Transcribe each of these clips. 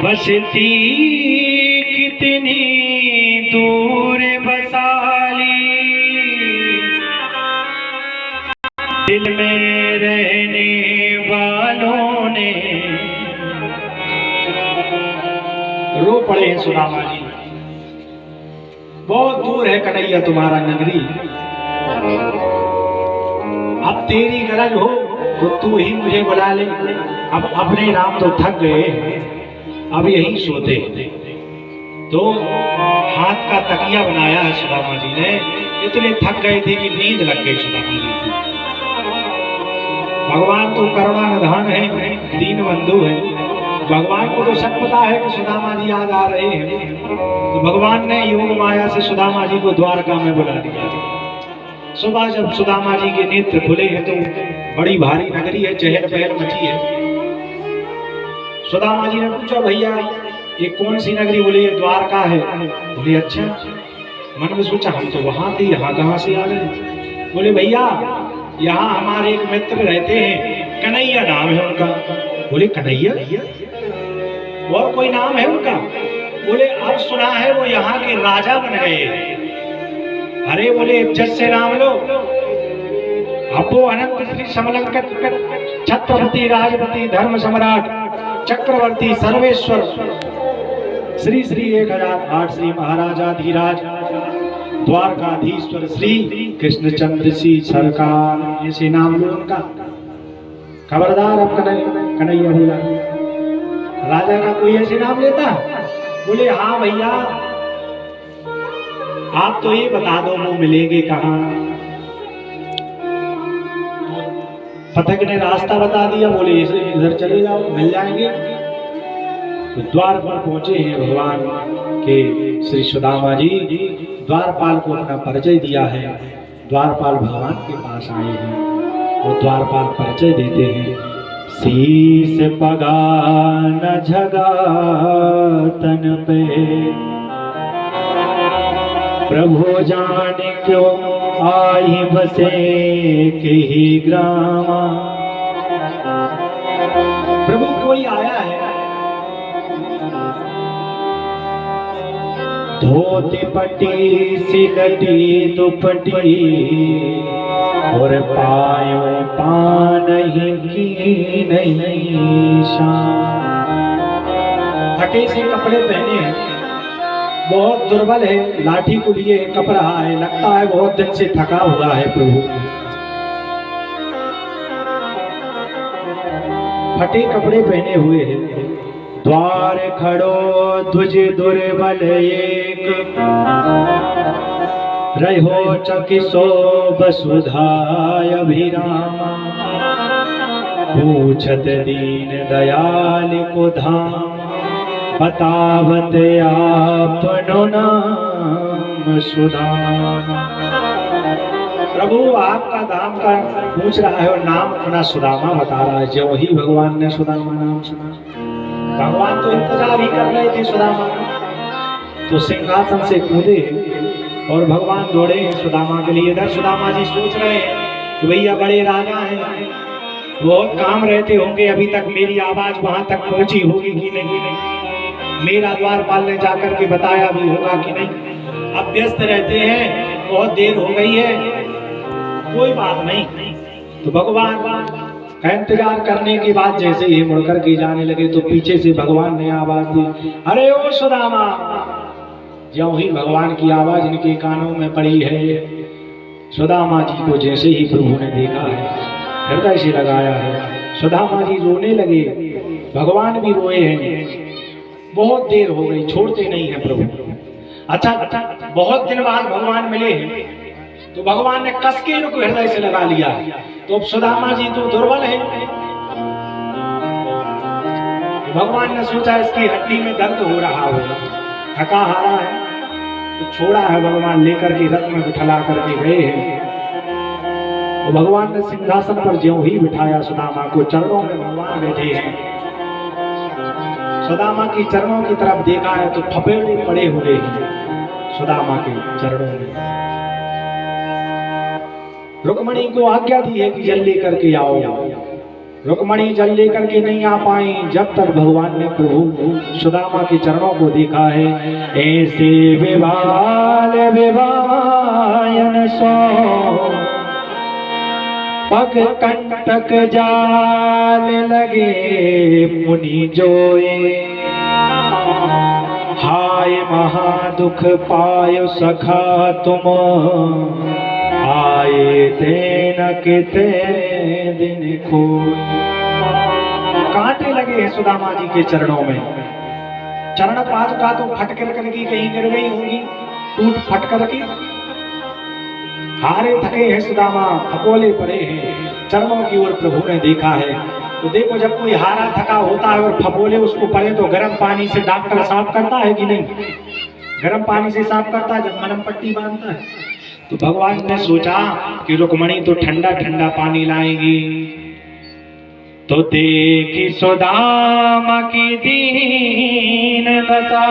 बसती कितनी दूर बसाली, दिल में रहने वालों ने। रो पड़े हैं सुदामा जी, बहुत दूर है कन्हैया तुम्हारा नगरी। अब तेरी गरज हो तो तू ही मुझे बुला ले। अब अपने राम तो थक गए, अब यहीं सोते। तो हाथ का तकिया बनाया है सुदामा जी ने, इतने थक गए थे कि नींद लग गई सुदामा जी की। भगवान तो करुणा निधान है, दीन बंधु है। भगवान को तो सब पता है कि सुदामा जी आज आ रहे हैं, तो भगवान ने योग माया से सुदामा जी को द्वारका में बुला दिया। सुबह जब सुदामा जी के नेत्र खुले हैं तो बड़ी भारी नगरी है, चहल पहल मची है। सुदामा जी ने पूछा, भैया ये कौन सी नगरी? बोले ये द्वारका है। बोले अच्छा। मन में सोचा हम तो वहां थे, यहाँ कहाँ से आ गए? बोले भैया यहाँ हमारे एक मित्र रहते हैं, कन्हैया नाम है उनका। बोले कन्हैया, और कोई नाम है उनका? बोले अब सुना है वो यहाँ के राजा बन गए। अरे बोले इज्जत से नाम लो। अब वो अनंत श्री समलंकट छत्रपति राजपति धर्म सम्राट चक्रवर्ती सर्वेश्वर श्री श्री 1008 श्री महाराजाधीराज द्वारकाधीश्वर श्री कृष्णचंद्र सिंह सरकार, ऐसे नाम लो उनका। खबरदार अब कन्हैया बोला, राजा का कोई ऐसे नाम लेता? बोले हाँ भैया, आप तो ये बता दो वो मिलेंगे कहाँ? पथिक ने रास्ता बता दिया। बोले इधर चले जाओ, मिल जाएंगे। तो द्वार पर पहुंचे हैं भगवान के श्री सुदामा जी। द्वारपाल को अपना परिचय दिया है। द्वारपाल भगवान के पास आए हैं और द्वारपाल परिचय देते हैं। शीस पगा न झगा तन पे, प्रभु जाने क्यों आई बसे के ही ग्रामा। प्रभु कोई आया है, धोती पट्टी सिलटी दुपट्टी और पायों पान की नहीं शान। फटे से कपड़े पहने हैं, बहुत दुर्बल है, लाठी को लिए कप रहा है, लगता है बहुत दिन से थका हुआ है प्रभु। फटे कपड़े पहने हुए हैं। द्वार खड़ो ध्वज दुर्बल एक, रहो चकिसो वसुधाय अभिरामा। पूछत दीन दयाल को धाम, बतावत आपनो नाम सुदामा। प्रभु आपका नाम का पूछ रहा है और नाम अपना सुदामा बता रहा है। जो ही भगवान ने सुदामा नाम सुना, भगवान तो इंतजार ही कर रहे थे सुदामा का। तो सिंहासन से कूदे और भगवान दौड़े हैं सुदामा के लिए। इधर सुदामा जी सोच रहे हैं कि भैया बड़े राजा हैं, बहुत काम रहते होंगे, अभी तक मेरी आवाज वहां तक पहुंची होगी कि नहीं, मेरा द्वारपाल ने जाकर के बताया भी होगा कि नहीं। अब व्यस्त रहते हैं, बहुत देर हो गई है, कोई बात नहीं। तो भगवान का इंतजार करने के बाद जैसे ही मुड़कर के जाने लगे तो पीछे से भगवान ने आवाज दी, अरे ओ सुदामा। ज्यों ही भगवान की आवाज इनके कानों में पड़ी है, सुदामा जी को जैसे ही प्रभु ने देखा है, हृदय से लगाया है। सुदामा जी रोने लगे, भगवान भी रोए हैं। बहुत देर हो गई, छोड़ते नहीं है प्रभु। अच्छा, बहुत दिन बाद भगवान मिले हैं तो भगवान ने कस के इनको हृदय से लगा लिया। तो अब सुदामा जी तो दुर्बल है। भगवान ने सोचा इसकी हड्डी में दर्द हो रहा होगा, थका हारा है, तो छोड़ा है भगवान, लेकर के रथ में बिठा करके गए हैं। तो भगवान ने सिंहासन पर ज्यों ही बिठाया सुदामा को, चरणों में भगवान बैठे हैं। सुदामा की चरणों की तरफ देखा है तो फपेड़े पड़े हुए हैं सुदामा के चरणों में। रुक्मणी को आज्ञा दी है कि जल लेकर के आओ। रुक्मणी जल लेकर के नहीं आ पाई जब तक भगवान ने प्रभु सुदामा के चरणों को देखा है। ऐसे विवाल विवायन सो पग कंटक जाल लगे मुनि जोए। हाय महादुख पायो सखा तुम आए तेन किते दिन को। कांटे लगे हैं सुदामा जी के चरणों में। चरण पादुका तो फट कर करके कहीं गिर गई होंगी, टूट फट करके। हारे थके हैं सुदामा, फपोले पड़े हैं। चरणों की ओर प्रभु ने देखा है। तो देखो जब कोई हारा थका होता है और फपोले उसको पड़े तो गर्म पानी से डॉक्टर साफ करता है कि नहीं? गर्म पानी से साफ करता है जब मलहम पट्टी बांधता है। तो भगवान ने सोचा कि रुक्मणी तो ठंडा ठंडा पानी लाएगी। तो देखी सुदामा की दीन दशा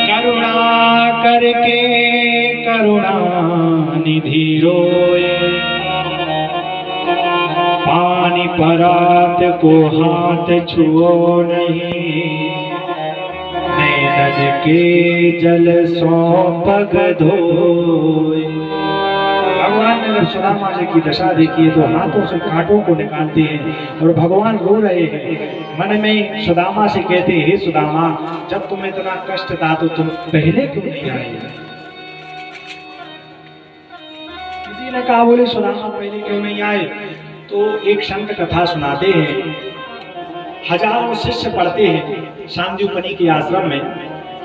करुणा करके करुणा निधि रोए। पानी परात को हाथ छुओ नहीं, नैनन के जल सो पग धोए। भगवान ने जब सुदामा जी की दशा देखी तो हाथों से कांटों को निकालते हैं और भगवान रो रहे हैं। मन में सुदामा से कहते हैं, हे सुदामा, जब तुम्हें इतना कष्ट था तो तुम पहले क्यों नहीं आए? किसी ने कहा, बोले सुदामा पहले क्यों नहीं आए? तो एक संत कथा सुनाते हैं। हजारों शिष्य पढ़ते हैं सांदीपनि के आश्रम में।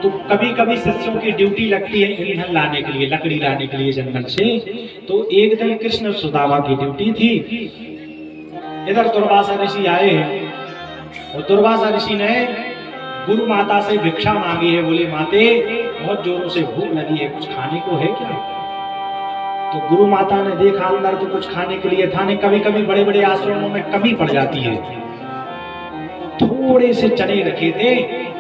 तो कभी कभी शिष्यों की ड्यूटी लगती है ईंधन लाने के लिए, लकड़ी लाने के लिए जंगल से। तो एक दिन कृष्ण सुदामा की ड्यूटी थी। इधर दुर्वासा ऋषि आए हैं और दुर्वासा ऋषि ने गुरु माता से भिक्षा मांगी है। बोले, माते बहुत जोरों से भूख लगी है, कुछ खाने को है क्या? तो गुरु माता ने देखा अंदर तो कुछ खाने के लिए था नहीं। कभी कभी बड़े बड़े आश्रमों में कमी पड़ जाती है। थोड़े से चने रखे थे।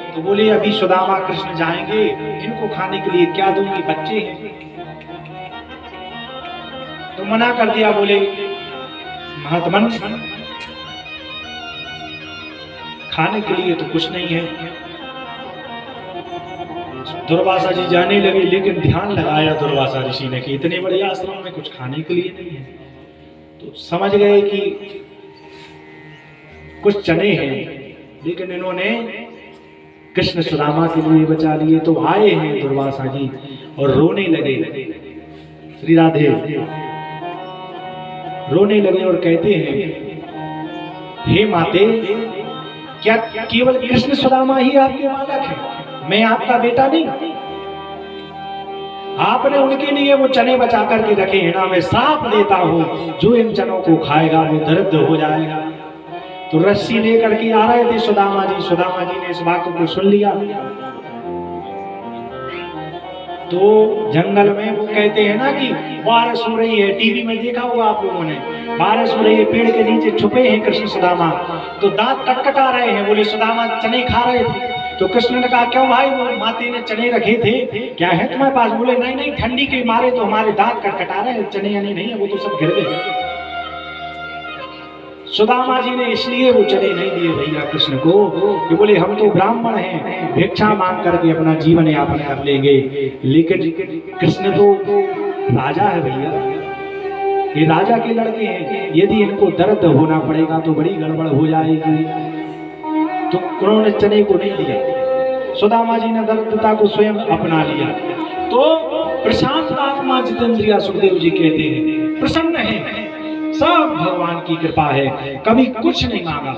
तो बोले, अभी सुदामा कृष्ण जाएंगे, इनको खाने के लिए क्या दूंगी, बच्चे हैं। तो मना कर दिया। बोले, महात्मन खाने के लिए तो कुछ नहीं है। दुर्वासा जी जाने लगे, लेकिन ध्यान लगाया दुर्वासा ऋषि ने कि इतने बड़े आश्रम में कुछ खाने के लिए नहीं है। तो समझ गए कि कुछ चने हैं, लेकिन इन्होंने कृष्ण सुदामा के लिए बचा लिए। तो आए हैं दुर्वासा जी और रोने लगे। श्री राधे रोने लगे और कहते हैं, हे माते, क्या केवल कृष्ण सुदामा ही आपके बालक है? मैं आपका बेटा नहीं? आपने उनके लिए वो चने बचा करके रखे हैं ना। मैं श्राप देता हूं, जो इन चनों को खाएगा वो दरिद्र हो जाएगा। तो रस्सी लेकर के आ रहे थे सुदामा जी। सुदामा जी ने इस बात को सुन लिया। तो जंगल में वो कहते हैं ना कि बारिश हो रही है, टीवी में देखा होगा आप लोगों ने, बारिश हो रही है, पेड़ के नीचे छुपे हैं कृष्ण सुदामा। तो दांत कटकटा रहे हैं। बोले, सुदामा चने खा रहे थे। तो कृष्ण ने कहा, क्यों भाई? वो माते ने चने रखे थे, क्या है तुम्हारे पास? बोले, नहीं नहीं, ठंडी के मारे तो हमारे दांत कटकटा रहे हैं, चने यानी नहीं है, वो तो सब गिर गए। सुदामा जी ने इसलिए वो चने नहीं दिए भैया कृष्ण को कि बोले, हम तो ब्राह्मण हैं, भिक्षा मांग करके अपना जीवन यापन कर लेंगे। लेकिन कृष्ण तो राजा है भैया, ये राजा के लड़के हैं। यदि इनको दर्द होना पड़ेगा तो बड़ी गड़बड़ हो जाएगी। तो उन्होंने चने को नहीं दिया। सुदामा जी ने दरिद्रता को स्वयं अपना लिया। तो प्रशांत आत्मा जितेंद्रिया सुखदेव जी कहते हैं, प्रसन्न है, सब भगवान की कृपा है, कभी कुछ नहीं मांगा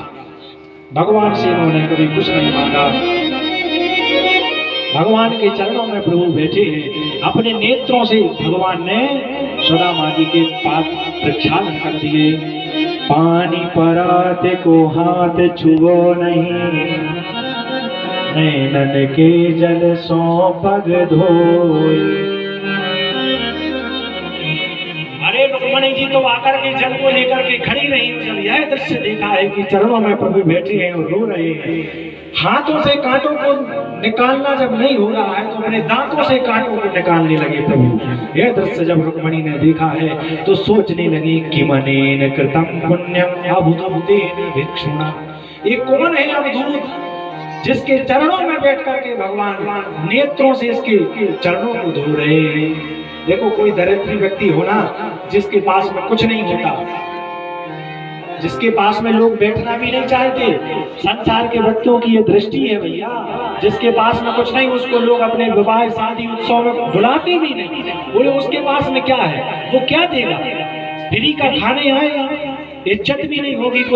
भगवान से, इन्होंने कभी कुछ नहीं मांगा। भगवान के चरणों में प्रभु बैठे हैं। अपने नेत्रों से भगवान ने सुदामा जी के पास प्रक्षालन कर दिए। पानी परात को हाथ छुओ नहीं, नैनन के जल सो पग धोए। अरे रुक्मणी जी तो आकर के जल को लेकर के खड़ी रही। जब यह दृश्य देखा है कि चरणों में प्रभु बैठे हैं और रो रहे हैं, हाथों से कांटों को निकालना जब नहीं हो रहा है तो अपने दांतों से कांटों को निकालने लगे प्रभु। यह दृश्य जब रुक्मणी ने देखा है तो सोचने लगी कि मनेन कृतम पुण्यम अभूतेन भिक्षुणा, ये कौन है अवधूत जिसके चरणों में बैठ करके भगवान नेत्रों से इसके चरणों को धो रहे हैं। देखो कोई दरिद्र व्यक्ति होना जिसके पास में कुछ नहीं होता, जिसके पास में लोग बैठना भी नहीं चाहते, संसार के व्यक्तियों की ये दृष्टि है भैया, जिसके पास में कुछ नहीं उसको लोग अपने विवाह शादी उत्सव में बुलाते भी नहीं। बोले उसके पास में क्या है, वो क्या देगा, फ्री का खाने आएगा, इज्जत भी नहीं होगी।